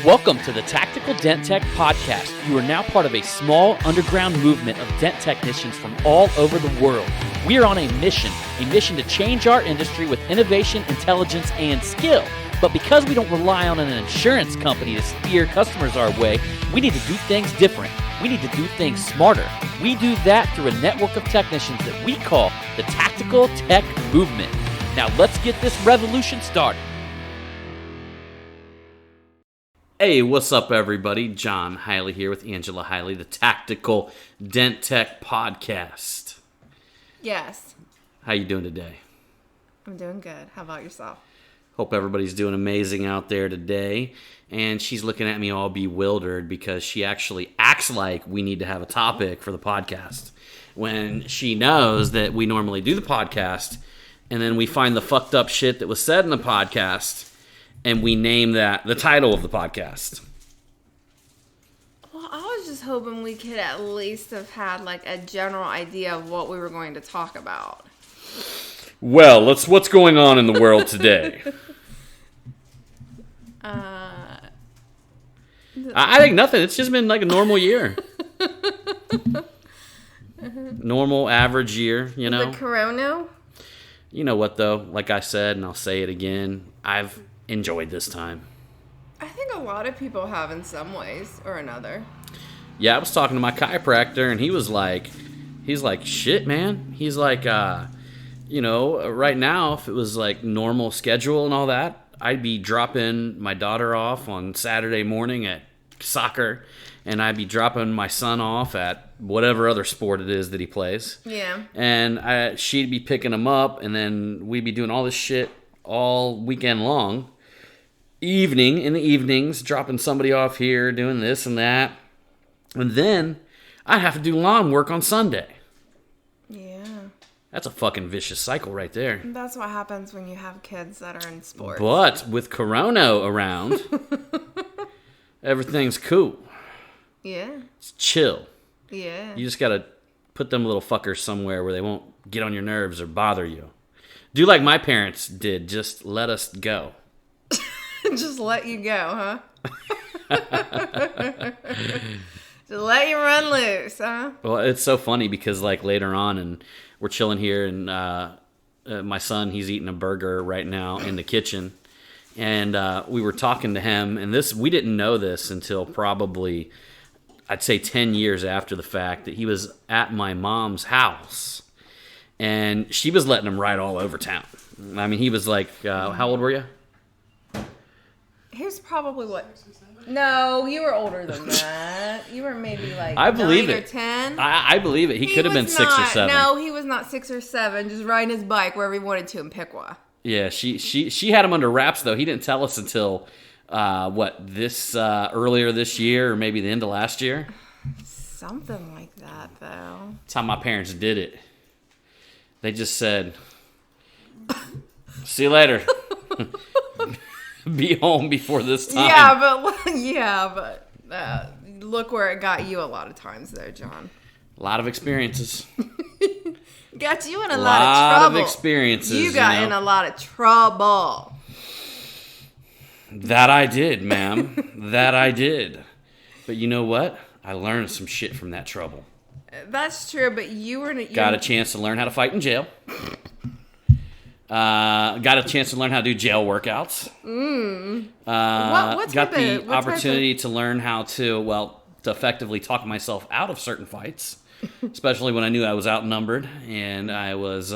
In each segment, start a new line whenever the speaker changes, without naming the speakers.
Welcome to the Tactical Dent Tech Podcast. You are now part of a small underground movement of dent technicians from all over the world. We are on a mission to change our industry with innovation, intelligence, and skill. But because we don't rely on an insurance company to steer customers our way, we need to do things different. We need to do things smarter. We do that through a network of technicians that we call the Tactical Tech Movement. Now let's get this revolution started. Hey, what's up, everybody? John Hiley here with Angela Hiley, the Tactical Dent Tech Podcast.
Yes.
How you doing today?
I'm doing good. How about yourself?
Hope everybody's doing amazing out there today. And she's looking at me all bewildered because she actually acts like we need to have a topic for the podcast when she knows that we normally do the podcast and then we find the fucked up shit that was said in the podcast and we name that the title of the podcast.
Well, I was just hoping we could at least have had like a general idea of what we were going to talk about.
Well, what's going on in the world today? I think nothing. It's just been like a normal year. Normal, average year, you know?
The corona?
You know what, though? Like I said, and I'll say it again, I've enjoyed this time.
I think a lot of people have in some ways or another.
Yeah, I was talking to my chiropractor, and he's like, shit, man. He's like, you know, right now, if it was like normal schedule and all that, I'd be dropping my daughter off on Saturday morning at soccer, and I'd be dropping my son off at whatever other sport it is that he plays.
Yeah.
And she'd be picking him up, and then we'd be doing all this shit all weekend long. In the evenings, dropping somebody off here, doing this and that. And then I'd have to do lawn work on Sunday.
Yeah.
That's a fucking vicious cycle right there.
That's what happens when you have kids that are in sports.
But with Corona around, everything's cool.
Yeah.
It's chill.
Yeah.
You just gotta put them little fuckers somewhere where they won't get on your nerves or bother you. Do like my parents did, just let us go.
Just let you go, huh? Just let you run loose, huh?
Well, it's so funny because like later on, and we're chilling here, and my son, he's eating a burger right now in the kitchen, and we were talking to him, and we didn't know this until probably, I'd say 10 years after the fact, that he was at my mom's house, and she was letting him ride all over town. I mean, he was like, how old were you?
He was probably what? No, you were older than that. You were maybe like
I believe
9
it.
or 10.
I believe it. He could have been 6 or 7.
No, he was not 6 or 7. Just riding his bike wherever he wanted to in Piqua.
Yeah, she had him under wraps though. He didn't tell us until earlier this year or maybe the end of last year.
Something like that though.
That's how my parents did it. They just said, "See you later." Be home before this time.
Yeah, but look where it got you a lot of times there, John.
A lot of experiences.
Got you in a lot of trouble.
A lot of experiences.
You got in a lot of trouble.
That I did, ma'am. That I did. But you know what? I learned some shit from that trouble.
That's true, but you were...
Got a chance to learn how to fight in jail. Got a chance to learn how to do jail workouts. Got the opportunity to learn how to effectively talk myself out of certain fights, especially when I knew I was outnumbered and I was,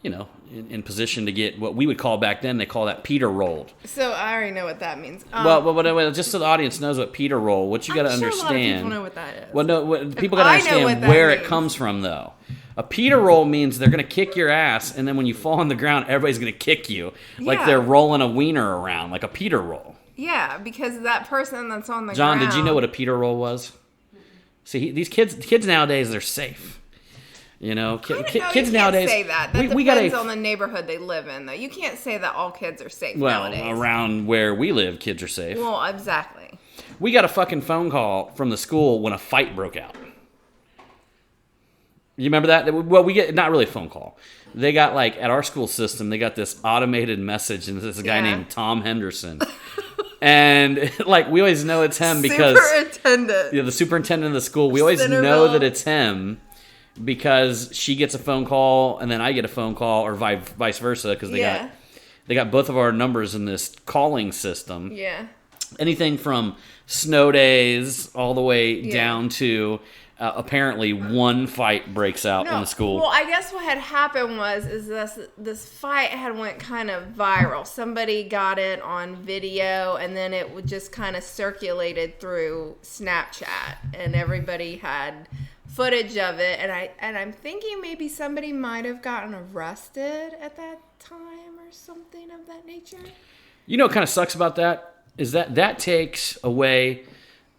in position to get what we would call back then, they call that Peter rolled.
So I already know what that means.
Well, just so the audience knows what Peter roll, what you got to understand.
A lot of people know what that is.
Well, no, people got to understand where it comes from, though. A Peter roll means they're going to kick your ass, and then when you fall on the ground, everybody's going to kick you. Like they're rolling a wiener around, like a Peter roll.
Yeah, because that person that's on the
ground...
John,
did you know what a Peter roll was? See, these kids nowadays, they're safe. You know, kids nowadays...
Say that. That depends on the neighborhood they live in, though. You can't say that all kids are safe nowadays.
Well, around where we live, kids are safe.
Well, exactly.
We got a fucking phone call from the school when a fight broke out. You remember that? Well, we get not really a phone call. They got like at our school system, they got this automated message, and this is a guy named Tom Henderson. And like we always know it's him because the superintendent of the school. We always know that it's him because she gets a phone call and then I get a phone call, or vice versa, because they got both of our numbers in this calling system.
Yeah. Anything
from snow days all the way down to apparently one fight breaks out in the school.
Well, I guess what had happened is this fight had went kind of viral. Somebody got it on video, and then it would just kind of circulated through Snapchat, and everybody had footage of it. And I'm thinking maybe somebody might have gotten arrested at that time or something of that nature.
You know what kind of sucks about that is that takes away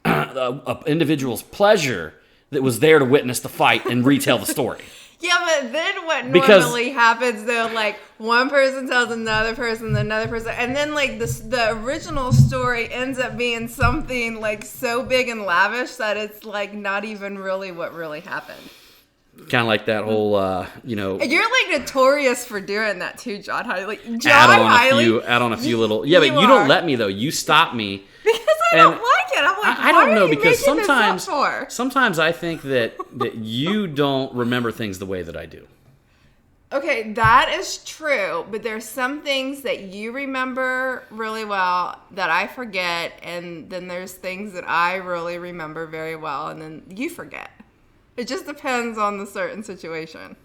an individual's pleasure that was there to witness the fight and retell the story.
Yeah, but then what normally happens, though, like, one person tells another person, and then, like, the original story ends up being something, like, so big and lavish that it's, like, not even really what really happened.
Kind of like that whole, And
you're, like, notorious for doing that, too, John Hiley. Like,
add on a few little... Yeah, but you don't let me, though. You stop me.
Because I don't like it. I'm like,
I don't know, because
sometimes
I think that you don't remember things the way that I do.
Okay, that is true, but there's some things that you remember really well that I forget, and then there's things that I really remember very well, and then you forget. It just depends on the certain situation.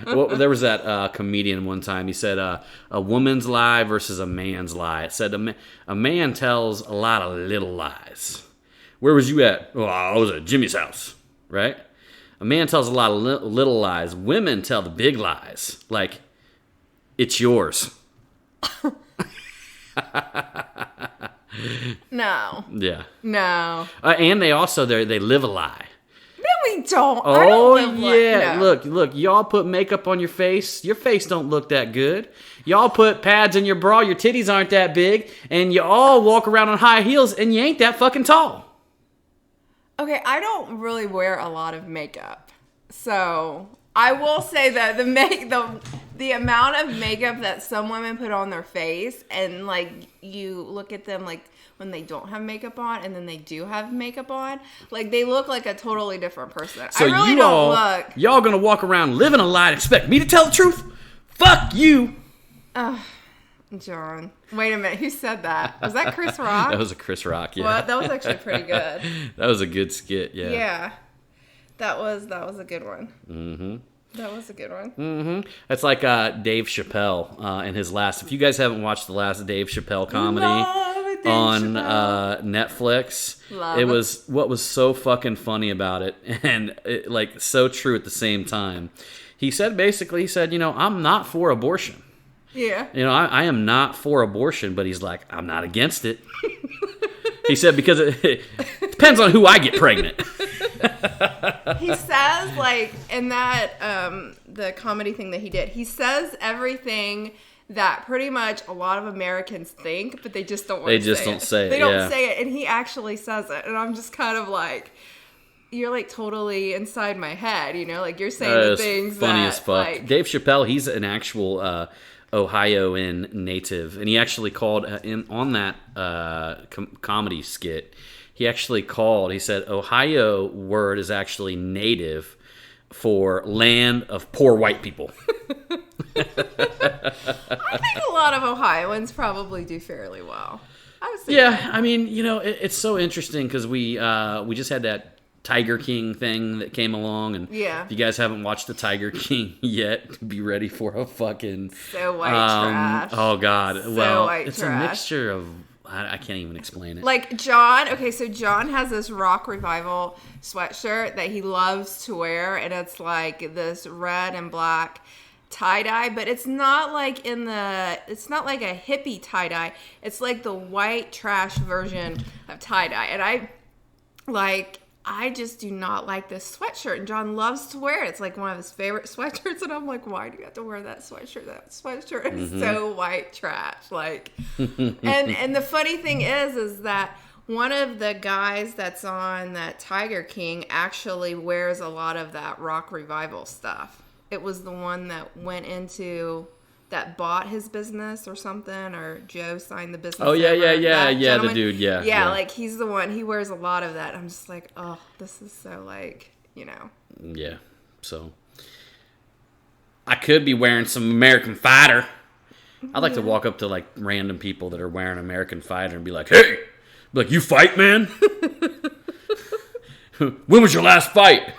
Well, there was that comedian one time. He said a woman's lie versus a man's lie. It said a man tells a lot of little lies. Where was you at? Oh, I was at Jimmy's house, right? A man tells a lot of little lies. Women tell the big lies, like it's yours.
No.
Yeah.
No.
And they also they live a lie.
No, we don't.
Oh, yeah. No. Look, y'all put makeup on your face. Your face don't look that good. Y'all put pads in your bra. Your titties aren't that big. And you all walk around on high heels and you ain't that fucking tall.
Okay, I don't really wear a lot of makeup. So I will say that the amount of makeup that some women put on their face, and like you look at them like when they don't have makeup on and then they do have makeup on, like they look like a totally different person.
So I really don't look. Y'all gonna walk around living a lie and expect me to tell the truth? Fuck you.
John. Wait a minute, who said that? Was that Chris Rock?
That was a Chris Rock, yeah.
Well, that was actually pretty good.
That was a good skit, yeah.
Yeah. That was a good one. Mm-hmm. That was a good one.
Mm-hmm. That's like Dave Chappelle in his last... If you guys haven't watched the last Dave Chappelle comedy on Netflix, what was so fucking funny about it, and it, like so true at the same time. He said, I'm not for abortion.
Yeah.
I am not for abortion, but he's like, I'm not against it. He said, because it depends on who I get pregnant.
He says, like, in that, the comedy thing that he did, he says everything that pretty much a lot of Americans think, but they just don't want to say it. They just don't say it. They don't say it, and he actually says it. And I'm just kind of like, you're like totally inside my head, like you're saying the things
funny
that,
as fuck. Like, Dave Chappelle, he's an actual Ohioan native, and he actually called on that comedy skit. He actually he said Ohio word is actually native for land of poor white people.
I think a lot of Ohioans probably do fairly well.
I mean, it's so interesting because we just had that Tiger King thing that came along, and if you guys haven't watched the Tiger King yet, be ready for a fucking
so white trash.
Oh God!
So
it's trash. A mixture of I can't even explain it.
Like John. Okay, so John has this rock revival sweatshirt that he loves to wear, and it's like this red and black tie-dye, but it's not like it's not like a hippie tie-dye. It's like the white trash version of tie-dye, and I just do not like this sweatshirt, and John loves to wear it. It's like one of his favorite sweatshirts, and I'm like, why do you have to wear that sweatshirt? That sweatshirt is so white trash. Like, and the funny thing is that one of the guys that's on that Tiger King actually wears a lot of that rock revival stuff. It was the one that went into that bought his business or something, or Joe signed the business.
Oh, yeah,
over.
yeah, yeah,
That
yeah,
gentleman.
the dude, yeah.
Yeah, like, he's the one, he wears a lot of that. I'm just like, oh, this is so, like, you know.
Yeah, so. I could be wearing some American Fighter. I'd like to walk up to, like, random people that are wearing American Fighter and be like, hey! Be like, you fight, man? When was your last fight?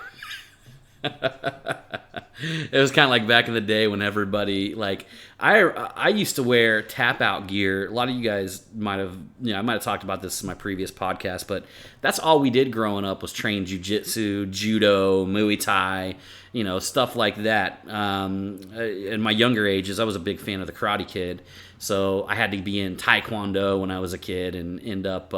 It was kind of like back in the day when everybody, like, I used to wear tap-out gear. A lot of you guys might have, I might have talked about this in my previous podcast, but that's all we did growing up was train jiu-jitsu, judo, Muay Thai, stuff like that. In my younger ages, I was a big fan of the Karate Kid, so I had to be in Taekwondo when I was a kid, and end up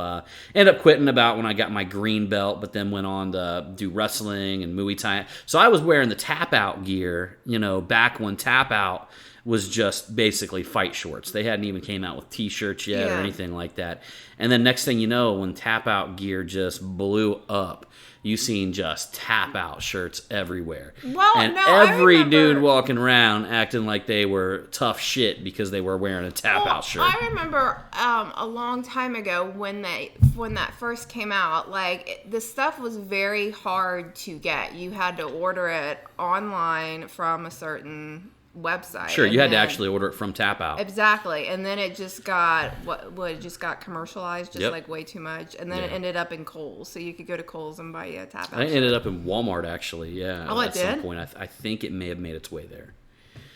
quitting about when I got my green belt, but then went on to do wrestling and Muay Thai. So I was wearing the tap-out gear, back when tap-out was just basically fight shorts. They hadn't even came out with T-shirts yet or anything like that. And then next thing you know, when tap-out gear just blew up, you seen just tap-out shirts everywhere.
Well,
and
no,
every dude walking around acting like they were tough shit because they were wearing a tap-out shirt.
I remember a long time ago when that first came out, like, the stuff was very hard to get. You had to order it online from a certain website.
Sure, you had to actually order it from Tap Out.
Exactly, and then it just got it just got commercialized like way too much, and then it ended up in Kohl's, so you could go to Kohl's and buy you a Tap Out.
It ended up in Walmart actually. Yeah.
Oh, it did?
At some point, I think it may have made its way there.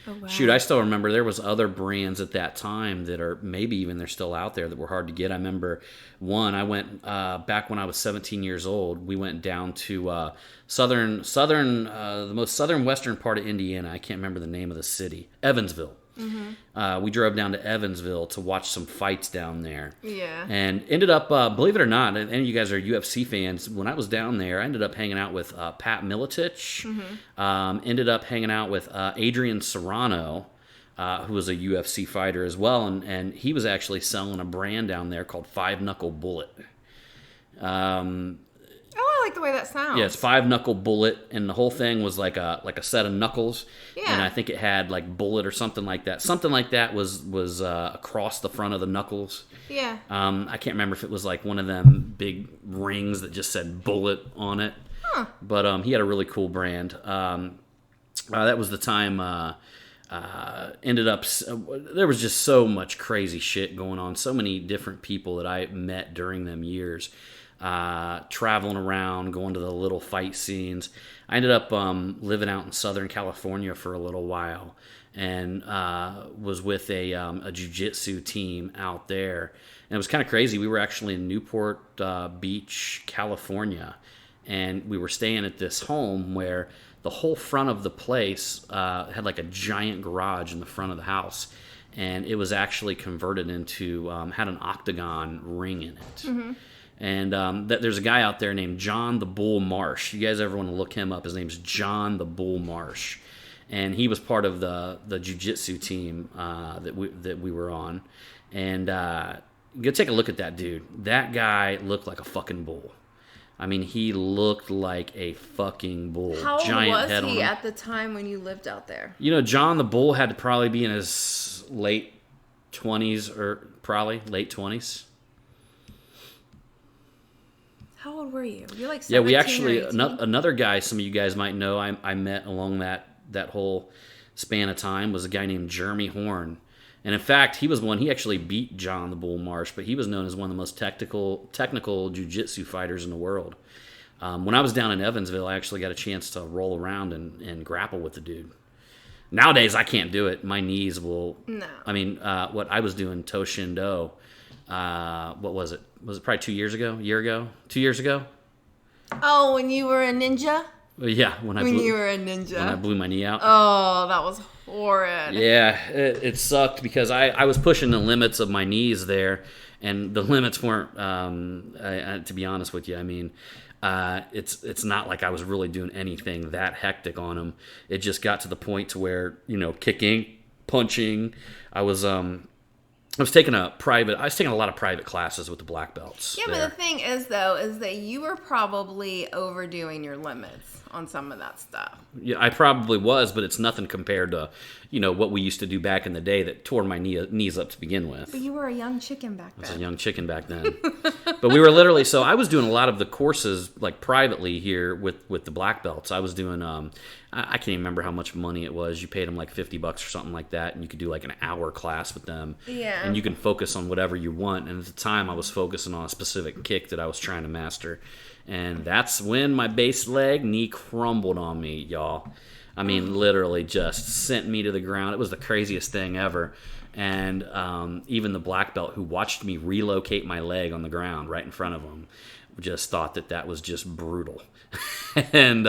Oh, wow.
Shoot, I still remember there was other brands at that time that are maybe even they're still out there that were hard to get. I remember one. I went back when I was 17 years old. We went down to the most southern western part of Indiana. I can't remember the name of the city, Evansville. Mm-hmm. We drove down to Evansville to watch some fights down there.
Yeah.
And ended up, believe it or not, any of you guys are UFC fans, when I was down there, I ended up hanging out with Pat Miletich. Mm-hmm. Ended up hanging out with Adrian Serrano, who was a UFC fighter as well. And he was actually selling a brand down there called Five Knuckle Bullet.
Oh, I like the way that sounds.
Yeah, it's Five Knuckle Bullet, and the whole thing was like a set of knuckles. Yeah. And I think it had like bullet or something like that. Something like that was across the front of the knuckles.
Yeah.
I can't remember if it was like one of them big rings that just said bullet on it. Huh. But he had a really cool brand. That was the time. Ended up there was just so much crazy shit going on. So many different people that I met during them years. Traveling around, going to the little fight scenes. I ended up living out in Southern California for a little while, and was with a jiu-jitsu team out there. And it was kind of crazy. We were actually in Newport Beach, California, and we were staying at this home where the whole front of the place had like a giant garage in the front of the house. And it was actually converted into, had an octagon ring in it. Mm-hmm. And there's a guy out there named John the Bull Marsh. You guys ever want to look him up? His name's John the Bull Marsh. And he was part of the jiu-jitsu team that we were on. And go take a look at that dude. That guy looked like a fucking bull. I mean, he looked like a fucking bull.
How old
Giant
was
head
he
on
at the time when you lived out there?
John the Bull had to probably be in his late 20s or probably late 20s.
How old were you? You're like 17
yeah, we actually,
or 18?
another guy some of you guys might know I met along that whole span of time was a guy named Jeremy Horn. And in fact, he was one, he actually beat John the Bull Marsh, but he was known as one of the most technical jiu-jitsu fighters in the world. When I was down in Evansville, I actually got a chance to roll around and grapple with the dude. Nowadays, I can't do it. My knees will... No. I mean, what I was doing, Toshindo, what was it? Was it probably 2 years ago? A year ago? 2 years ago?
Oh, when you were a ninja?
Well, yeah, when
you were a ninja.
When I blew my knee out.
Oh, that was horrid.
Yeah, it sucked because I was pushing the limits of my knees there, and the limits weren't, to be honest with you, I mean, it's not like I was really doing anything that hectic on them. It just got to the point to where, kicking, punching, I was taking a lot of private classes with the black belts.
Yeah, there. But the thing is, though, is that you were probably overdoing your limits. on some of that stuff.
Yeah, I probably was, but it's nothing compared to, what we used to do back in the day that tore my knees up to begin with.
But you were a young chicken back then.
I was a young chicken back then. But we were literally, so I was doing a lot of the courses, like, privately here with the black belts. I was doing, I can't even remember how much money it was. You paid them like $50 or something like that, and you could do like an hour class with them.
Yeah.
And you can focus on whatever you want. And at the time, I was focusing on a specific kick that I was trying to master. And that's when my base leg knee crumbled on me, y'all. I mean, literally just sent me to the ground. It was the craziest thing ever. And even the black belt who watched me relocate my leg on the ground right in front of him just thought that was just brutal. And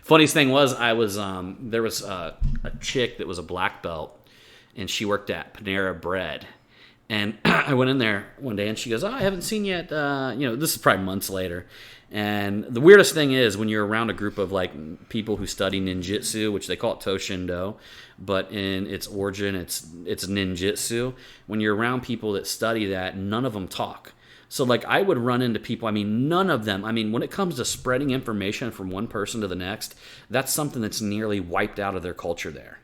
funniest thing was, there was a chick that was a black belt, and she worked at Panera Bread. And I went in there one day, and she goes, I haven't seen yet, this is probably months later. And the weirdest thing is when you're around a group of like people who study ninjutsu, which they call it Toshindo, but in its origin, it's ninjutsu. When you're around people that study that, none of them talk. So like I would run into people, none of them, when it comes to spreading information from one person to the next, that's something that's nearly wiped out of their culture there.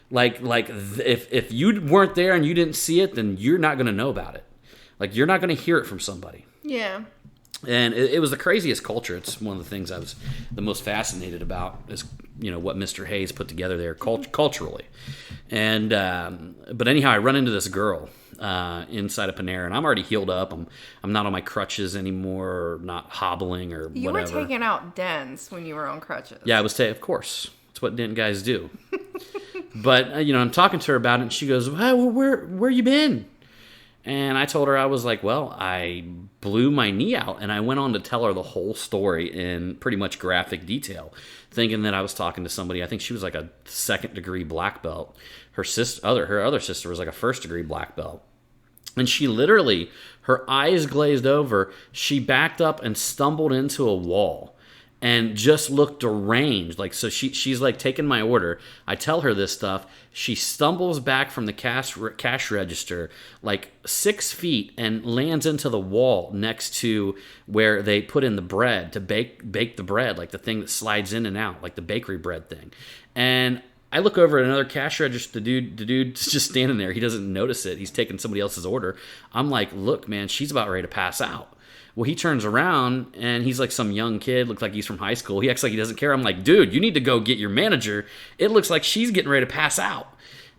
If you weren't there and you didn't see it, then you're not going to know about it. Like you're not going to hear it from somebody.
Yeah.
And it was the craziest culture. It's one of the things I was the most fascinated about is, what Mr. Hayes put together there culturally. And but anyhow, I run into this girl inside of Panera, and I'm already healed up. I'm not on my crutches anymore, or not hobbling or whatever.
You were taking out dents when you were on crutches.
Yeah, I was of course. It's what dent guys do. But I'm talking to her about it, and she goes, well, where you been? And I told her, I was like, well, I blew my knee out. And I went on to tell her the whole story in pretty much graphic detail, thinking that I was talking to somebody. I think she was like a 2nd-degree black belt. Her other sister was like a 1st-degree black belt. And she literally, her eyes glazed over, she backed up and stumbled into a wall. And just looked deranged. Like, so she's like taking my order. I tell her this stuff. She stumbles back from the cash register like 6 feet and lands into the wall next to where they put in the bread to bake the bread, like the thing that slides in and out, like the bakery bread thing. And I look over at another cash register. The dude's just standing there. He doesn't notice it. He's taking somebody else's order. I'm like, look, man, she's about ready to pass out. Well, he turns around, and he's like some young kid, looks like he's from high school. He acts like he doesn't care. I'm like, dude, you need to go get your manager. It looks like she's getting ready to pass out.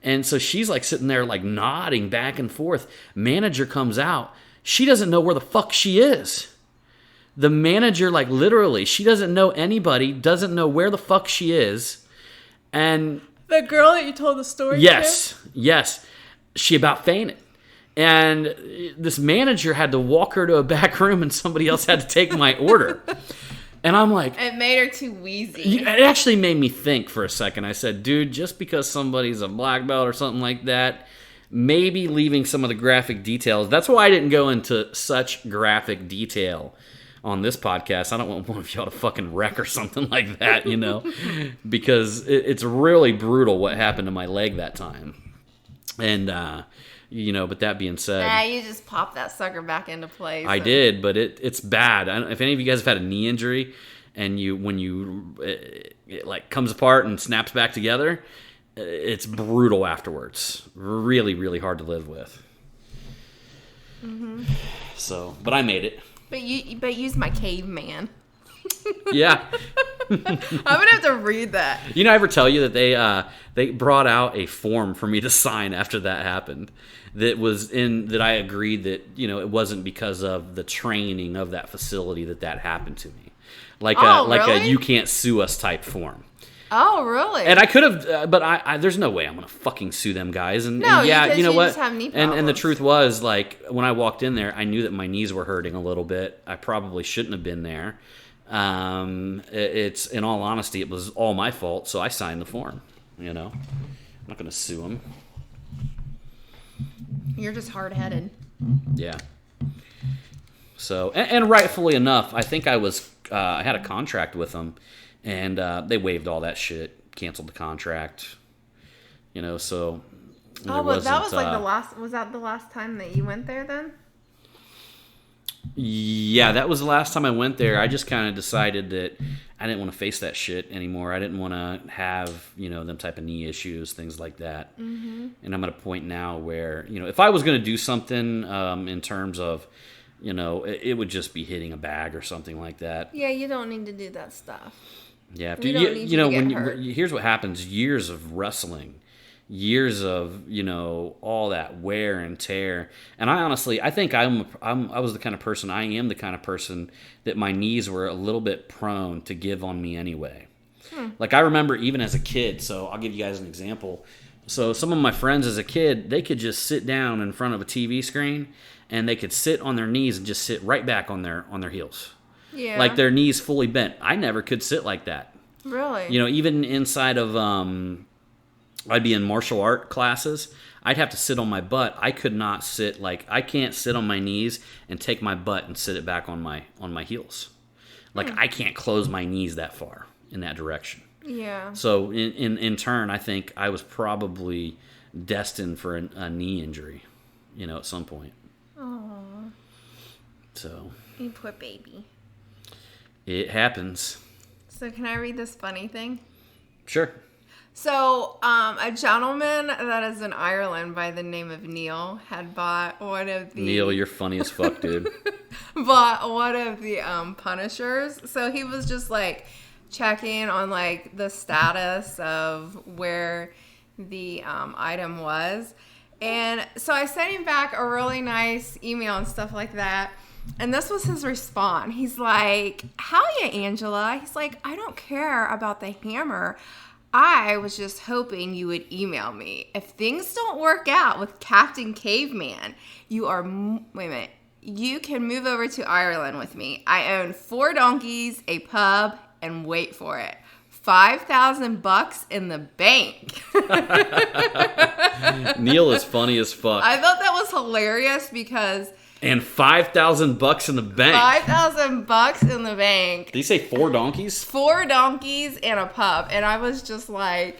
And so she's like sitting there like nodding back and forth. Manager comes out. She doesn't know where the fuck she is. The manager, like literally, she doesn't know anybody, doesn't know where the fuck she is. And
the girl that you told the story
yes. She about fainted. And this manager had to walk her to a back room, and somebody else had to take my order. And I'm like...
It made her too wheezy.
It actually made me think for a second. I said, dude, just because somebody's a black belt or something like that, maybe leaving some of the graphic details. That's why I didn't go into such graphic detail on this podcast. I don't want one of y'all to fucking wreck or something like that, because it's really brutal what happened to my leg that time. And... but that being said...
Nah, you just popped that sucker back into place.
I did, but it's bad. If any of you guys have had a knee injury and it like comes apart and snaps back together, it's brutal afterwards. Really, really hard to live with. Mm-hmm. So, but I made it.
But use my caveman.
Yeah.
I'm gonna have to read that.
I ever tell you that they brought out a form for me to sign after that happened? That I agreed that it wasn't because of the training of that facility that happened to me, like a you can't sue us type form.
Oh, really?
And I could have, but I there's no way I'm gonna fucking sue them guys. And yeah, you know what?
Just have knee problems.
And the truth was, like when I walked in there, I knew that my knees were hurting a little bit. I probably shouldn't have been there. It's in all honesty, it was all my fault, so I signed the form. I'm not gonna sue them.
You're just hard-headed.
Yeah. So, and rightfully enough, I think I had a contract with them, and they waived all that shit, canceled the contract. So.
Oh, well, that was like the last. Was that the last time that you went there then?
Yeah, that was the last time I went there. I just kind of decided that I didn't want to face that shit anymore. I didn't want to have, them type of knee issues, things like that. Mm-hmm. And I'm at a point now where, if I was going to do something in terms of, it would just be hitting a bag or something like that.
Yeah, you don't need to do that stuff.
Yeah, after here's what happens: years of wrestling, years of all that wear and tear. And I think I was the kind of person. I am the kind of person that my knees were a little bit prone to give on me anyway. Like I remember even as a kid. So I'll give you guys an example. So some of my friends as a kid, they could just sit down in front of a TV screen and they could sit on their knees and just sit right back on their heels.
Yeah.
Like their knees fully bent. I never could sit like that.
Really?
Even inside of, I'd be in martial art classes. I'd have to sit on my butt. I could not sit I can't sit on my knees and take my butt and sit it back on my heels. I can't close my knees that far in that direction.
Yeah.
So in turn, I think I was probably destined for a knee injury, at some point.
Aww.
So.
You poor baby.
It happens.
So can I read this funny thing?
Sure.
So a gentleman that is in Ireland by the name of Neil had bought one of the...
Neil, you're funny as fuck, dude.
Bought one of the Punishers. So he was just checking on the status of where the item was. And so I sent him back a really nice email and stuff like that. And this was his response. He's like, "How ya, Angela?" He's like, "I don't care about the hammer. I was just hoping you would email me. If things don't work out with Captain Caveman, you can move over to Ireland with me. I own 4 donkeys, a pub, and wait for it, $5,000 in the bank."
Neil is funny as fuck.
I thought that was hilarious because...
And $5,000 in the bank.
$5,000 in the bank.
Did he say 4 donkeys?
4 donkeys and a pup. And I was just I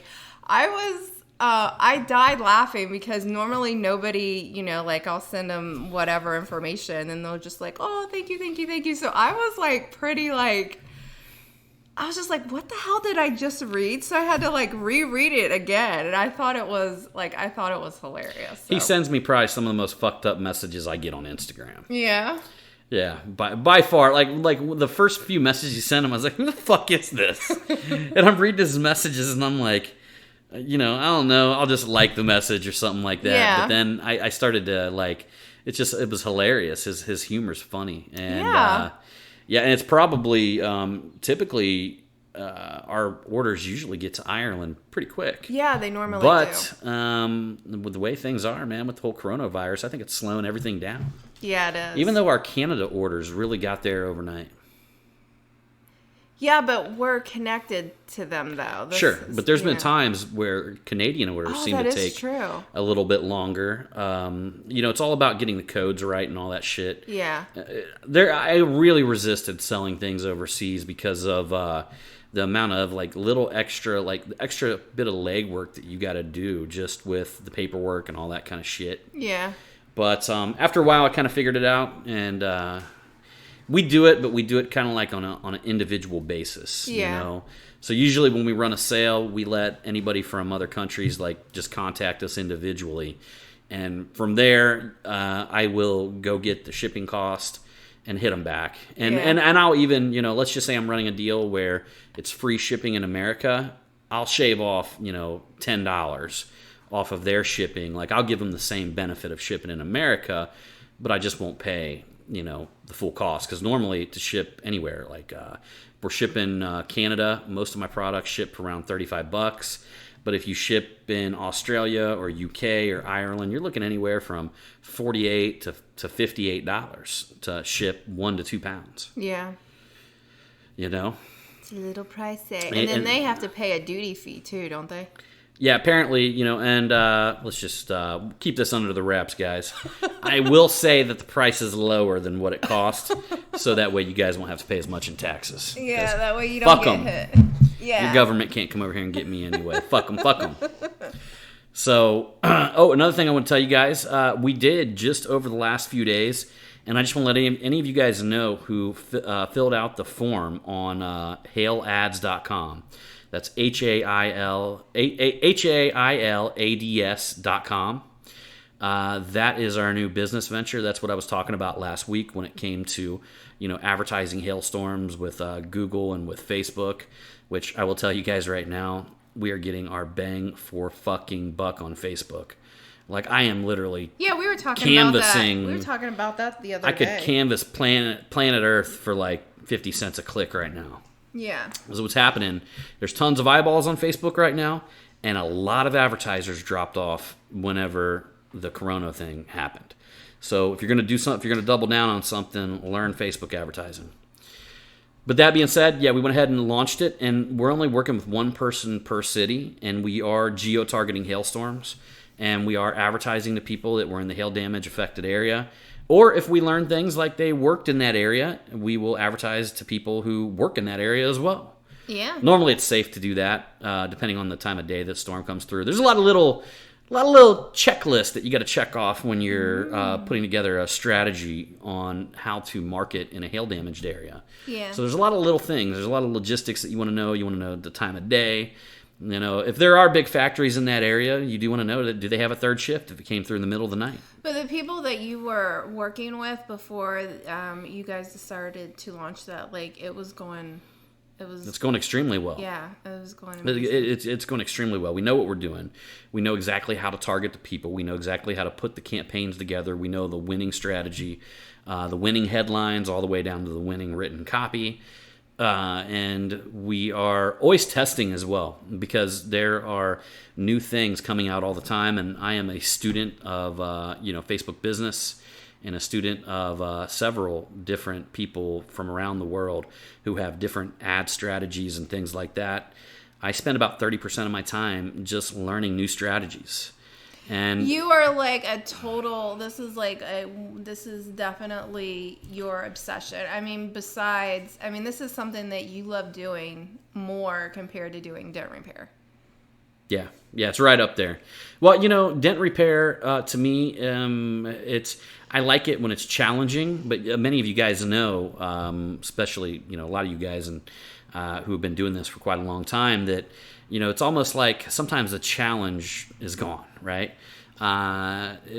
died laughing because normally nobody, I'll send them whatever information and they'll just "Oh, thank you. So I was pretty I was just what the hell did I just read? So I had to reread it again, and I thought it was hilarious. So.
He sends me probably some of the most fucked up messages I get on Instagram.
Yeah.
Yeah, by far, the first few messages you sent him, I was like, "Who the fuck is this?" And I'm reading his messages, and I'm like, I don't know, I'll just like the message or something like that.
Yeah.
But then I started to it was hilarious. His humor's funny, and
yeah.
Yeah, and it's probably typically our orders usually get to Ireland pretty quick.
Yeah, they normally do.
But with the way things are, man, with the whole coronavirus, I think it's slowing everything down.
Yeah, it is.
Even though our Canada orders really got there overnight.
Yeah, but we're connected to them, though.
But there's been times where Canadian orders seem to take a little bit longer. It's all about getting the codes right and all that shit.
Yeah.
I really resisted selling things overseas because of the amount of little extra bit of legwork that you got to do just with the paperwork and all that kind of shit.
Yeah.
But after a while, I kind of figured it out, and we do it, but we do it kind of on an individual basis.
Yeah.
So usually when we run a sale, we let anybody from other countries just contact us individually, and from there, I will go get the shipping cost and hit them back. And I'll even let's just say I'm running a deal where it's free shipping in America. I'll shave off $10 off of their shipping. I'll give them the same benefit of shipping in America, but I just won't pay the full cost, because normally to ship anywhere, we're shipping Canada, most of my products ship for around $35, but if you ship in Australia or UK or Ireland, you're looking anywhere from $48 to $58 to ship 1 to 2 pounds.
Yeah.
It's
a little pricey, and then they have to pay a duty fee too, don't they?
Yeah, apparently, and let's just keep this under the wraps, guys. I will say that the price is lower than what it costs, so that way you guys won't have to pay as much in taxes.
Yeah, that way you don't get hit. Yeah.
Your government can't come over here and get me anyway. Fuck them. So, another thing I want to tell you guys, we did just over the last few days, and I just want to let any of you guys know who filled out the form on hailads.com. That's HAILADS.com. That is our new business venture. That's what I was talking about last week when it came to, advertising hailstorms with Google and with Facebook, which I will tell you guys right now, we are getting our bang for fucking buck on Facebook. Like, I am literally
we were talking
canvassing.
about that. We were talking about that the other day.
I could canvas planet Earth for like 50 cents a click right now.
Yeah.
This is what's happening. There's tons of eyeballs on Facebook right now, and a lot of advertisers dropped off whenever the Corona thing happened. So if you're going to do something, if you're going to double down on something, learn Facebook advertising. But that being said, we went ahead and launched it, and we're only working with one person per city, and we are geo-targeting hailstorms, and we are advertising to people that were in the hail damage affected area. Or if we learn things like they worked in that area, we will advertise to people who work in that area as well.
Yeah.
Normally it's safe to do that, depending on the time of day that storm comes through. There's a lot of little checklists that you got to check off when you're putting together a strategy on how to market in a hail damaged area.
Yeah.
So there's a lot of little things. There's a lot of logistics that you want to know. You want to know the time of day. If there are big factories in that area, you do want to know that do they have a third shift if it came through in the middle of the night.
But the people that you were working with before you guys decided to launch that, it's going
extremely well.
Yeah, it was going
It's going extremely well. We know what we're doing. We know exactly how to target the people. We know exactly how to put the campaigns together. We know the winning strategy, the winning headlines, all the way down to the winning written copy. And we are always testing as well, because there are new things coming out all the time. And I am a student of Facebook business, and a student of several different people from around the world who have different ad strategies and things like that. I spend about 30% of my time just learning new strategies. And
you are this is definitely your obsession. This is something that you love doing more compared to doing dent repair.
Yeah, it's right up there. Well, dent repair, to me, I like it when it's challenging, but many of you guys know, especially, a lot of you guys who have been doing this for quite a long time, that, it's almost like sometimes the challenge is gone, right?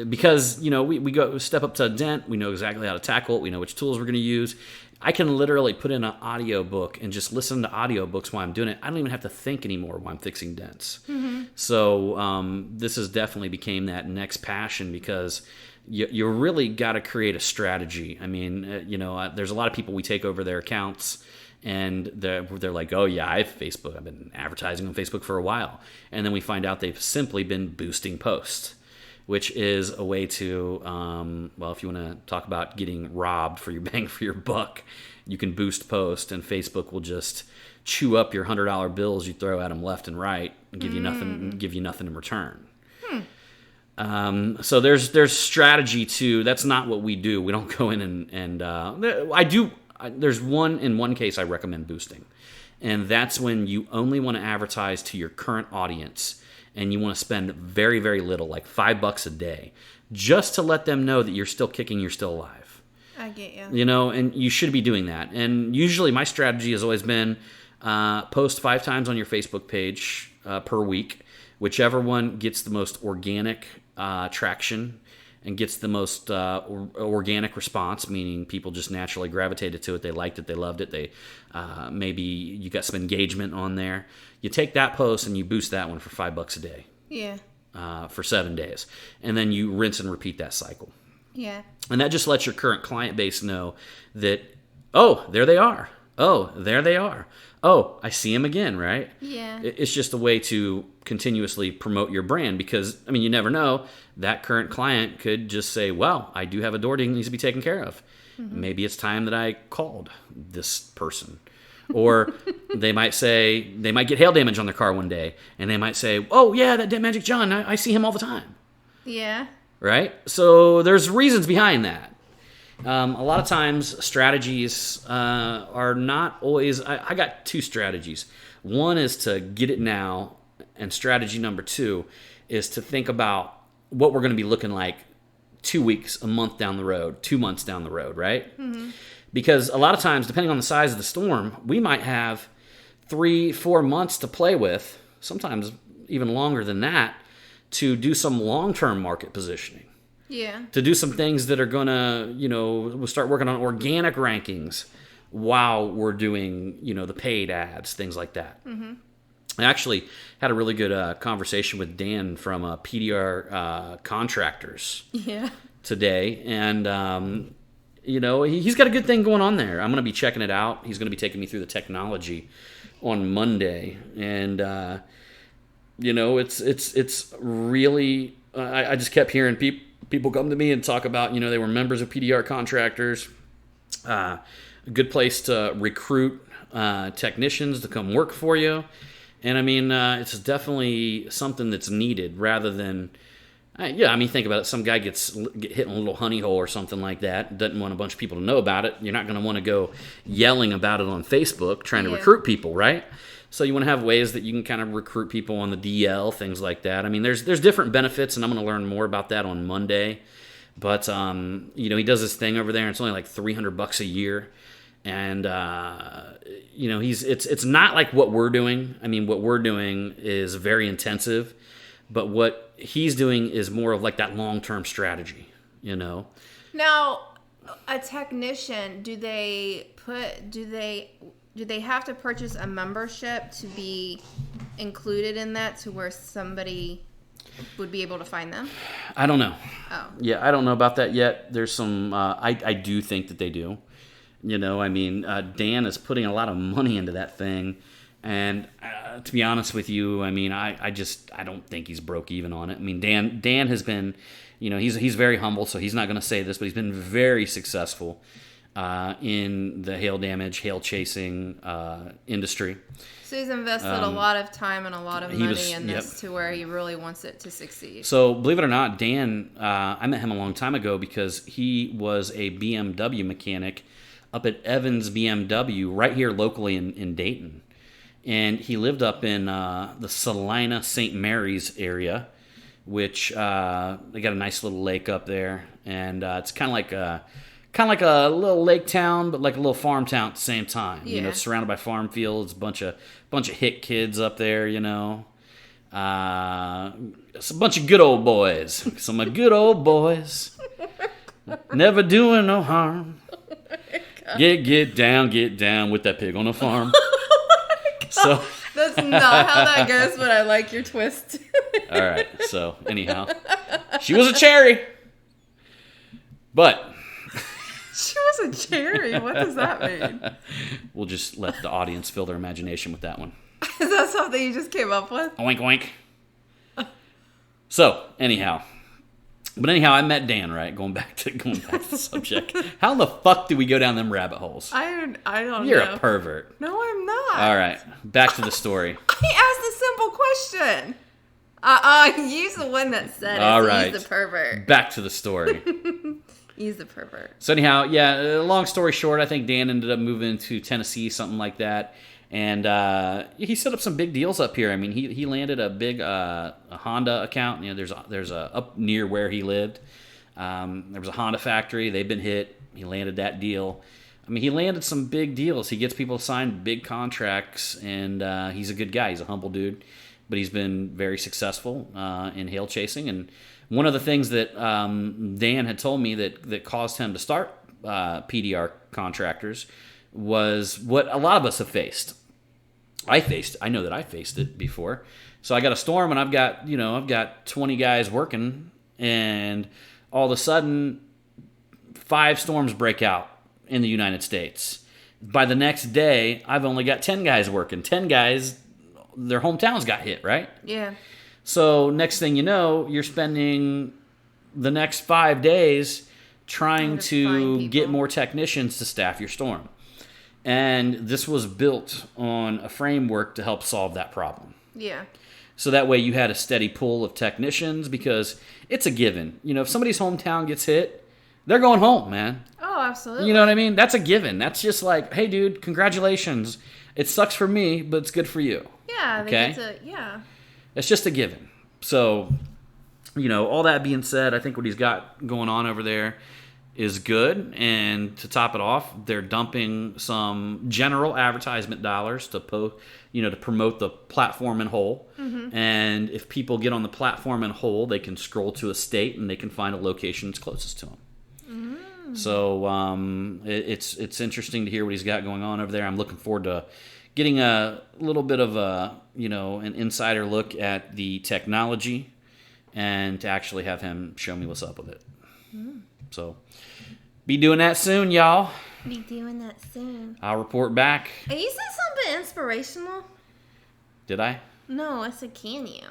Because, we go step up to a dent, we know exactly how to tackle it, we know which tools we're going to use. I can literally put in an audio book and just listen to audio books while I'm doing it. I don't even have to think anymore while I'm fixing dents. Mm-hmm. So this has definitely became that next passion, because you really got to create a strategy. There's a lot of people, we take over their accounts, and they're like, oh yeah, I've been advertising on Facebook for a while. And then we find out they've simply been boosting posts, which is a way to, if you want to talk about getting robbed for your bang for your buck, you can boost post, and Facebook will just chew up your $100 bills you throw at them left and right and give you nothing in return. So there's strategy too. That's not what we do. We don't go in and there's one case I recommend boosting, and that's when you only want to advertise to your current audience, and you want to spend very, very little, like $5 a day, just to let them know that you're still kicking, you're still alive.
I get you.
And you should be doing that. And usually my strategy has always been post 5 times on your Facebook page per week, whichever one gets the most organic traction and gets the most organic response, meaning people just naturally gravitated to it, they liked it, they loved it, they maybe you got some engagement on there. You take that post and you boost that one for $5 a day.
Yeah.
For 7 days. And then you rinse and repeat that cycle.
Yeah.
And that just lets your current client base know that, oh, there they are. Oh, there they are. Oh, I see them again, right?
Yeah.
It's just a way to continuously promote your brand, because, you never know. That current client could just say, well, I do have a door that needs to be taken care of. Mm-hmm. Maybe it's time that I called this person. Or they might get hail damage on their car one day, and they might say, oh, yeah, that Magic John, I see him all the time.
Yeah.
Right? So there's reasons behind that. A lot of times strategies are not always... I got 2 strategies. One is to get it now, and strategy number 2 is to think about what we're going to be looking like 2 weeks, a month down the road, 2 months down the road, right? Mm-hmm. Because a lot of times, depending on the size of the storm, we might have 3-4 months to play with, sometimes even longer than that, to do some long-term market positioning.
Yeah. To
do some things that are going to, we'll start working on organic rankings while we're doing, the paid ads, things like that. Mm-hmm. I actually had a really good conversation with Dan from PDR Contractors today. And, he's got a good thing going on there. I'm going to be checking it out. He's going to be taking me through the technology on Monday. And, it's really, I just kept hearing people come to me and talk about, they were members of PDR Contractors. A good place to recruit technicians to come work for you. And I mean, it's definitely something that's needed rather than, think about it. Some guy get hit in a little honey hole or something like that, doesn't want a bunch of people to know about it. You're not going to want to go yelling about it on Facebook, trying to recruit people, right? So you want to have ways that you can kind of recruit people on the DL, things like that. I mean, there's different benefits, and I'm going to learn more about that on Monday. But, he does this thing over there, and it's only like $300 a year. And, it's not like what we're doing. I mean, what we're doing is very intensive, but what he's doing is more of like that long-term strategy, Now,
a technician, do they have to purchase a membership to be included in that to where somebody would be able to find them?
I don't know.
Oh.
Yeah, I don't know about that yet. There's some, I do think that they do. Dan is putting a lot of money into that thing. And to be honest with you, I mean, I don't think he's broke even on it. I mean, Dan has been, he's very humble, so he's not going to say this, but he's been very successful in the hail damage, hail chasing industry.
So he's invested a lot of time and a lot of money in this to where he really wants it to succeed.
So believe it or not, Dan, I met him a long time ago because he was a BMW mechanic up at Evans BMW right here locally in Dayton. And he lived up in the Salina St. Mary's area, which they got a nice little lake up there. And it's kind of like a little lake town, but like a little farm town at the same time.
Yeah.
It's surrounded by farm fields, bunch of hick kids up there, It's a bunch of good old boys. Some good old boys. Never doing no harm. Get down with that pig on the farm. So
that's not how that goes, but I like your twist.
All right. So anyhow, she was a cherry, but
she was a cherry. What does that mean?
We'll just let the audience fill their imagination with that one.
Is that something you just came up with?
Oink oink. So anyhow. I met Dan, right? Going back to the subject. How the fuck do we go down them rabbit holes?
I don't know.
You're a pervert.
No, I'm not.
All right. Back to the story.
I asked a simple question. He's the one that said it.
All right.
He's the pervert.
Back to the story.
He's the pervert.
So anyhow, long story short, I think Dan ended up moving to Tennessee, something like that. And he set up some big deals up here. I mean, he landed a big a Honda account. There's a up near where he lived. There was a Honda factory. They've been hit. He landed that deal. I mean, he landed some big deals. He gets people to sign big contracts, and he's a good guy. He's a humble dude, but he's been very successful in hail chasing. And one of the things that Dan had told me that caused him to start PDR Contractors was what a lot of us have faced. I know that I faced it before. So I got a storm, and I've got 20 guys working, and all of a sudden 5 storms break out in the United States. By the next day, I've only got 10 guys working. 10 guys, their hometowns got hit, right?
Yeah.
So next thing you know, you're spending the next 5 days trying to get more technicians to staff your storm. And this was built on a framework to help solve that problem.
Yeah.
So that way you had a steady pool of technicians, because it's a given. If somebody's hometown gets hit, they're going home, man.
Oh, absolutely.
You know what I mean? That's a given. That's just like, hey, dude, congratulations. It sucks for me, but it's good for you.
Yeah.
Okay?
Yeah.
It's just a given. So, all that being said, I think what he's got going on over there is good. And to top it off, they're dumping some general advertisement dollars to to promote the platform in whole. Mm-hmm. And if people get on the platform in whole, they can scroll to a state and they can find a location that's closest to them. Mm-hmm. So it's interesting to hear what he's got going on over there. I'm looking forward to getting a little bit of an insider look at the technology and to actually have him show me what's up with it. Mm. So, be doing that soon, y'all.
Be doing that soon.
I'll report back.
Hey, you said something inspirational?
Did I?
No, I said, can you?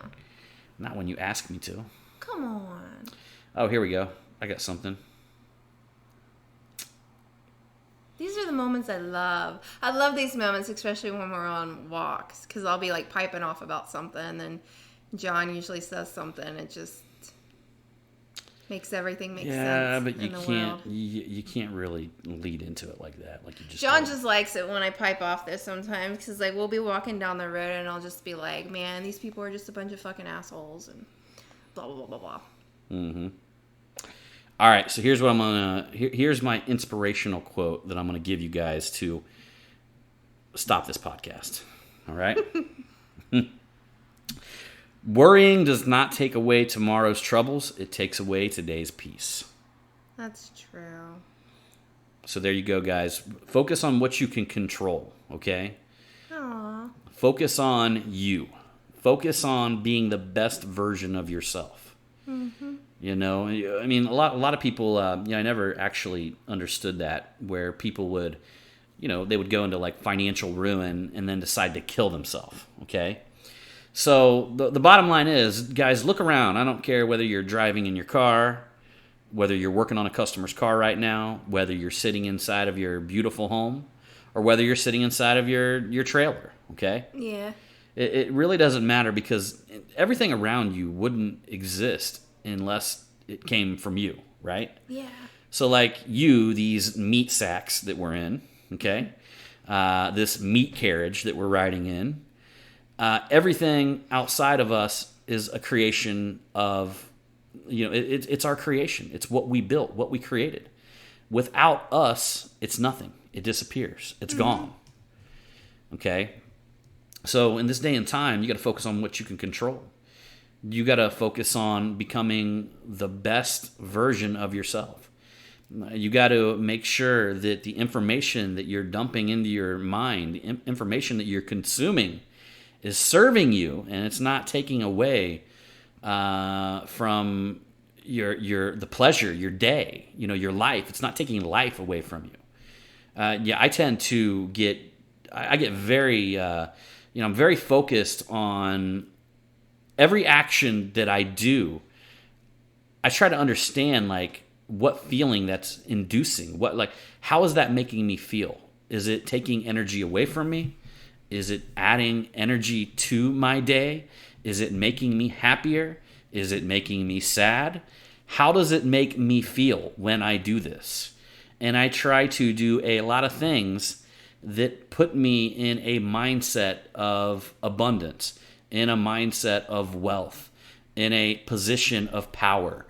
Not when you ask me to.
Come on.
Oh, here we go. I got something.
These are the moments I love. I love these moments, especially when we're on walks, because I'll be like piping off about something, and then John usually says something. It just makes everything make sense.
Yeah, but you can't really lead into it like that. Like you just.
John just likes it when I pipe off this sometimes, because like we'll be walking down the road and I'll just be like, "Man, these people are just a bunch of fucking assholes," and blah blah blah blah blah. Mm-hmm.
All right, so here's what here's my inspirational quote that I'm gonna give you guys to stop this podcast. All right. Worrying does not take away tomorrow's troubles. It takes away today's peace.
That's true.
So there you go, guys. Focus on what you can control, okay?
Aww.
Focus on you. Focus on being the best version of yourself. Mm-hmm. I mean, a lot of people, I never actually understood that, where people would, they would go into like financial ruin and then decide to kill themselves, okay? So the bottom line is, guys, look around. I don't care whether you're driving in your car, whether you're working on a customer's car right now, whether you're sitting inside of your beautiful home, or whether you're sitting inside of your trailer, okay?
Yeah.
It really doesn't matter, because everything around you wouldn't exist unless it came from you, right?
Yeah.
So like these meat sacks that we're in, okay? This meat carriage that we're riding in, everything outside of us is a creation of, it's our creation. It's what we built, what we created. Without us, it's nothing. It disappears. It's gone. Okay? So in this day and time, you got to focus on what you can control. You got to focus on becoming the best version of yourself. You got to make sure that the information that you're dumping into your mind, the information that you're consuming, is serving you, and it's not taking away from the pleasure, your day, your life. It's not taking life away from you. I tend to get very, I'm very focused on every action that I do. I try to understand like what feeling that's inducing. How is that making me feel? Is it taking energy away from me? Is it adding energy to my day? Is it making me happier? Is it making me sad? How does it make me feel when I do this? And I try to do a lot of things that put me in a mindset of abundance, in a mindset of wealth, in a position of power,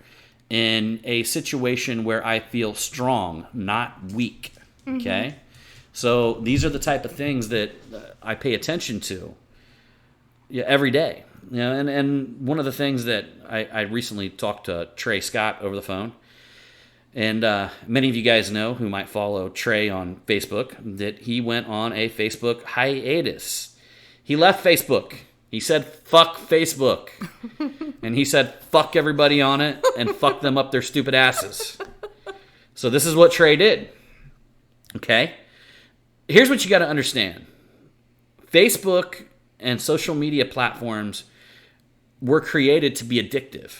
in a situation where I feel strong, not weak. Okay? Mm-hmm. So these are the type of things that I pay attention to every day. And one of the things that I recently talked to Trey Scott over the phone, and many of you guys know who might follow Trey on Facebook, that he went on a Facebook hiatus. He left Facebook. He said, fuck Facebook. And he said, fuck everybody on it and fuck them up their stupid asses. So this is what Trey did. Okay? Here's what you got to understand. Facebook and social media platforms were created to be addictive.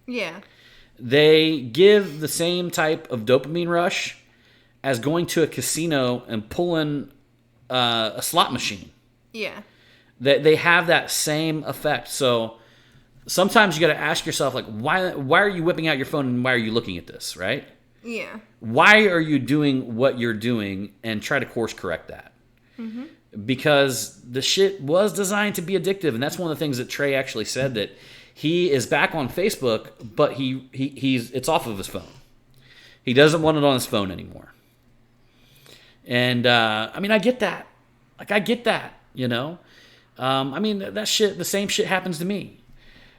Yeah.
They give the same type of dopamine rush as going to a casino and pulling a slot machine.
Yeah.
They have that same effect. So sometimes you got to ask yourself, like, why are you whipping out your phone and why are you looking at this, right?
Yeah.
Why are you doing what you're doing, and try to course correct that? Mm-hmm. Because the shit was designed to be addictive. And that's one of the things that Trey actually said, that He is back on Facebook, but it's off of his phone. He doesn't want it on his phone anymore. And I mean, I get that. Like, I get that, you know. I mean, that shit, the same shit happens to me.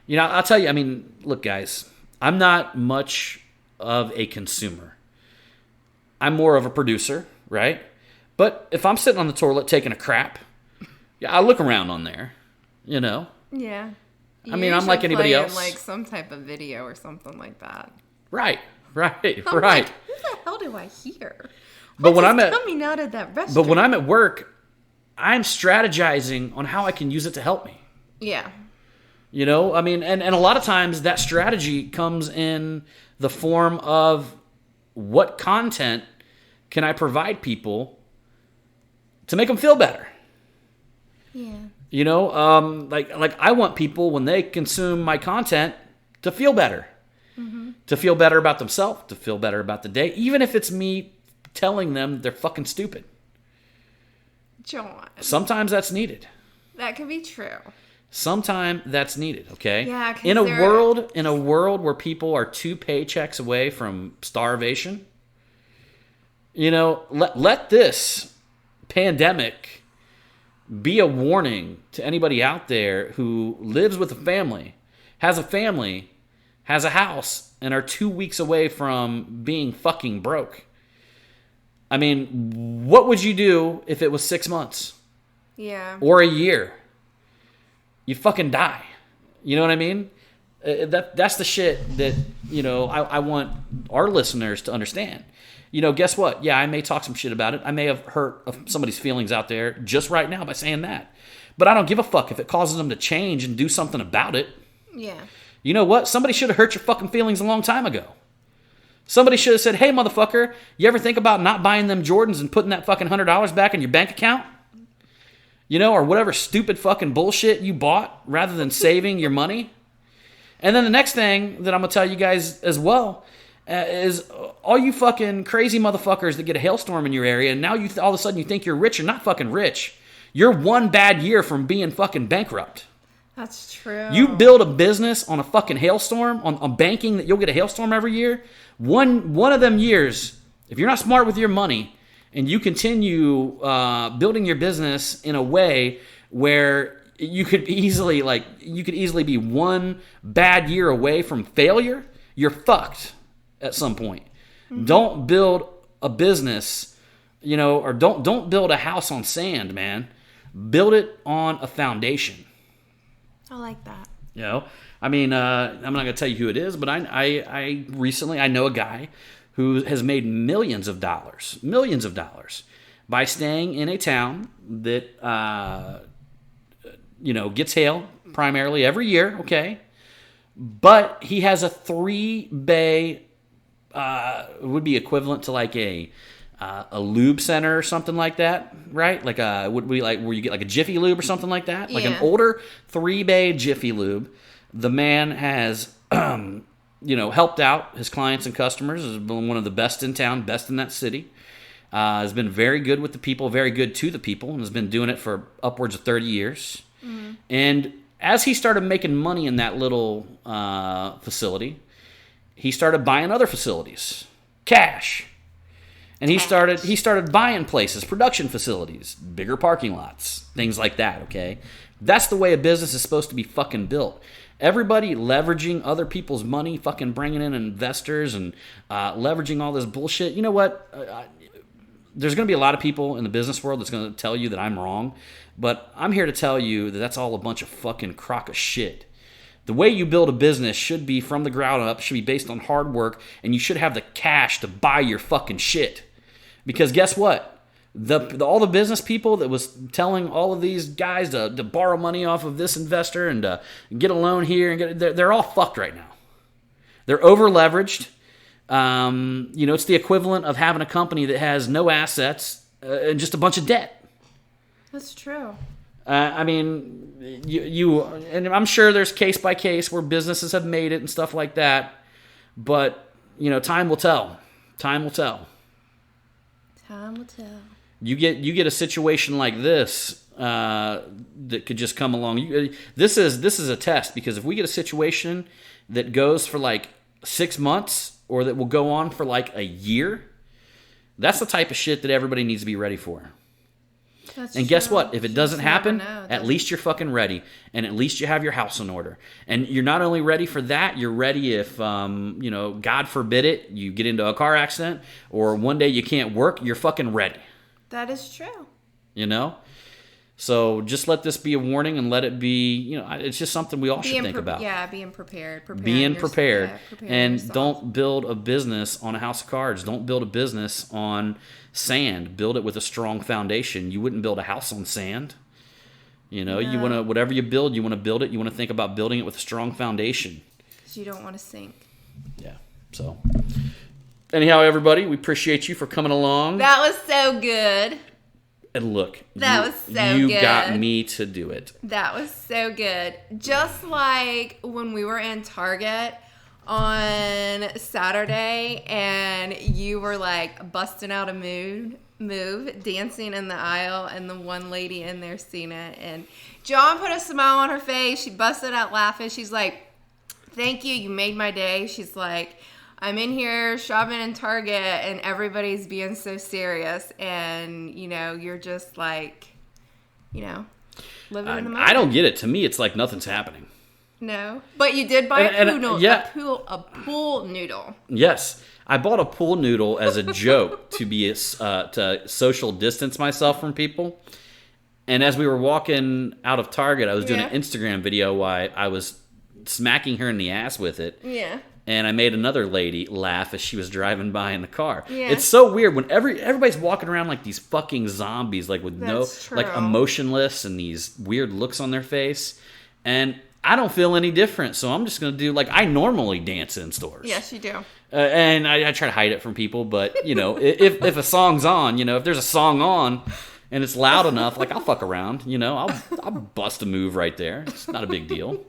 You know, I'll tell you, I mean, look, guys, I'm not much of a consumer. I'm more of a producer, right? But if I'm sitting on the toilet taking a crap, yeah, I look around on there, you know.
Yeah.
I mean, I'm like anybody else.
Like some type of video or something like that.
Right.
I'm
Right.
like, who the hell do I hear?
But when
coming out of that restaurant?
But when I'm at work, I'm strategizing on how I can use it to help me.
Yeah.
You know, I mean, and a lot of times that strategy comes in the form of what content can I provide people to make them feel better.
Yeah.
You know, like I want people, when they consume my content, to feel better. Mm-hmm. To feel better about themselves, to feel better about the day, even if it's me telling them they're fucking stupid.
John.
Sometimes that's needed.
That could be true.
Sometimes that's needed, okay?
Yeah,
in a world where people are 2 paychecks away from starvation, you know, let this pandemic be a warning to anybody out there who lives with a family, has a house, and are 2 weeks away from being fucking broke. I mean, what would you do if it was 6 months?
Yeah.
Or a year? You fucking die. You know what I mean? That's the shit that, you know, I want our listeners to understand. You know, guess what? Yeah, I may talk some shit about it. I may have hurt somebody's feelings out there just right now by saying that. But I don't give a fuck if it causes them to change and do something about it.
Yeah.
You know what? Somebody should have hurt your fucking feelings a long time ago. Somebody should have said, hey, motherfucker, you ever think about not buying them Jordans and putting that fucking $100 back in your bank account? You know, or whatever stupid fucking bullshit you bought rather than saving your money. And then the next thing that I'm going to tell you guys as well is all you fucking crazy motherfuckers that get a hailstorm in your area and now all of a sudden you think you're rich. You're not fucking rich. You're one bad year from being fucking bankrupt.
That's true.
You build a business on a fucking hailstorm, on banking that you'll get a hailstorm every year. One of them years, if you're not smart with your money and you continue building your business in a way where you could easily be one bad year away from failure, you're fucked at some point. Mm-hmm. Don't build a business, you know, or don't build a house on sand, man. Build it on a foundation.
I like that.
You know, I mean, I'm not going to tell you who it is, but I recently know a guy who has made millions of dollars by staying in a town that, you know, gets hail primarily every year, okay? But he has a 3-bay, would be equivalent to like a lube center or something like that, right? Like would be like where you get like a Jiffy Lube or something like that, like an older 3-bay Jiffy Lube. The man has, you know, helped out his clients and customers. Has been one of the best in town, best in that city. Has been very good with the people, very good to the people, and has been doing it for upwards of 30 years. Mm-hmm. And as he started making money in that little facility, he started buying other facilities, cash. And he started buying places, production facilities, bigger parking lots, things like that, okay? That's the way a business is supposed to be fucking built. Everybody leveraging other people's money, fucking bringing in investors and leveraging all this bullshit. You know what? There's going to be a lot of people in the business world that's going to tell you that I'm wrong. But I'm here to tell you that that's all a bunch of fucking crock of shit. The way you build a business should be from the ground up, should be based on hard work, and you should have the cash to buy your fucking shit. Because guess what? All the business people that was telling all of these guys to borrow money off of this investor and to get a loan here, and they're all fucked right now. They're over leveraged. You know, it's the equivalent of having a company that has no assets and just a bunch of debt.
That's true.
I mean, you and I'm sure there's case by case where businesses have made it and stuff like that. But, you know, time will tell. Time will tell.
Time will tell.
You get a situation like this that could just come along. This is a test, because if we get a situation that goes for like 6 months or that will go on for like a year, that's the type of shit that everybody needs to be ready for.
That's
and
true.
guess what? If it
You
doesn't
just never
happen,
know.
at least you're fucking ready, and at least you have your house in order. And you're not only ready for that, you're ready if, God forbid it, you get into a car accident or one day you can't work, you're fucking ready.
That is true.
So just let this be a warning, and let it be, it's just something we all should think about.
Yeah, being prepared.
Being prepared. And
yourself.
don't build a business on a house of cards. Don't build a business on sand. Build it with a strong foundation. You wouldn't build a house on sand. You want to, whatever you build, you want to build it. You want to think about building it with a strong foundation.
Because you don't want to sink.
Yeah. So, anyhow, everybody, we appreciate you for coming along.
That was so good.
And look,
That was so
you
good.
got me to do it.
That was so good. Just like when we were in Target on Saturday and you were like busting out a move, dancing in the aisle, and the one lady in there seen it. And John put a smile on her face. She busted out laughing. She's like, "Thank you. You made my day." She's like, "I'm in here shopping in Target and everybody's being so serious, and you're just like, living in the moment."
I don't get it. To me, it's like nothing's happening.
No, but you did buy a pool noodle.
Yes, I bought a pool noodle as a joke to social distance myself from people. And as we were walking out of Target, I was doing an Instagram video while I was smacking her in the ass with it.
Yeah.
And I made another lady laugh as she was driving by in the car.
Yeah.
It's so weird when everybody's walking around like these fucking zombies, like with
That's true.
like emotionless and these weird looks on their face. And I don't feel any different, so I'm just gonna do like I normally dance in stores.
Yes, you do.
And I try to hide it from people, but if a song's on, if there's a song on and it's loud enough, like I'll fuck around. I'll bust a move right there. It's not a big deal.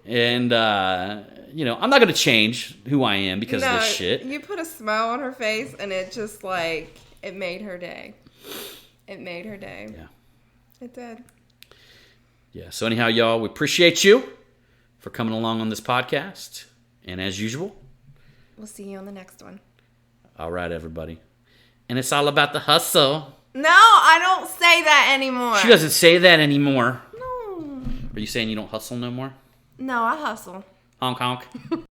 And I'm not gonna change who I am because of this shit.
You put a smile on her face, and it just it made her day. It made her day.
Yeah.
It did.
Yeah. So anyhow, y'all, we appreciate you for coming along on this podcast, and as usual,
we'll see you on the next one.
All right, everybody. And it's all about the hustle.
No, I don't say that anymore.
She doesn't say that anymore.
No.
Are you saying you don't hustle no more?
No, I hustle.
Honk honk.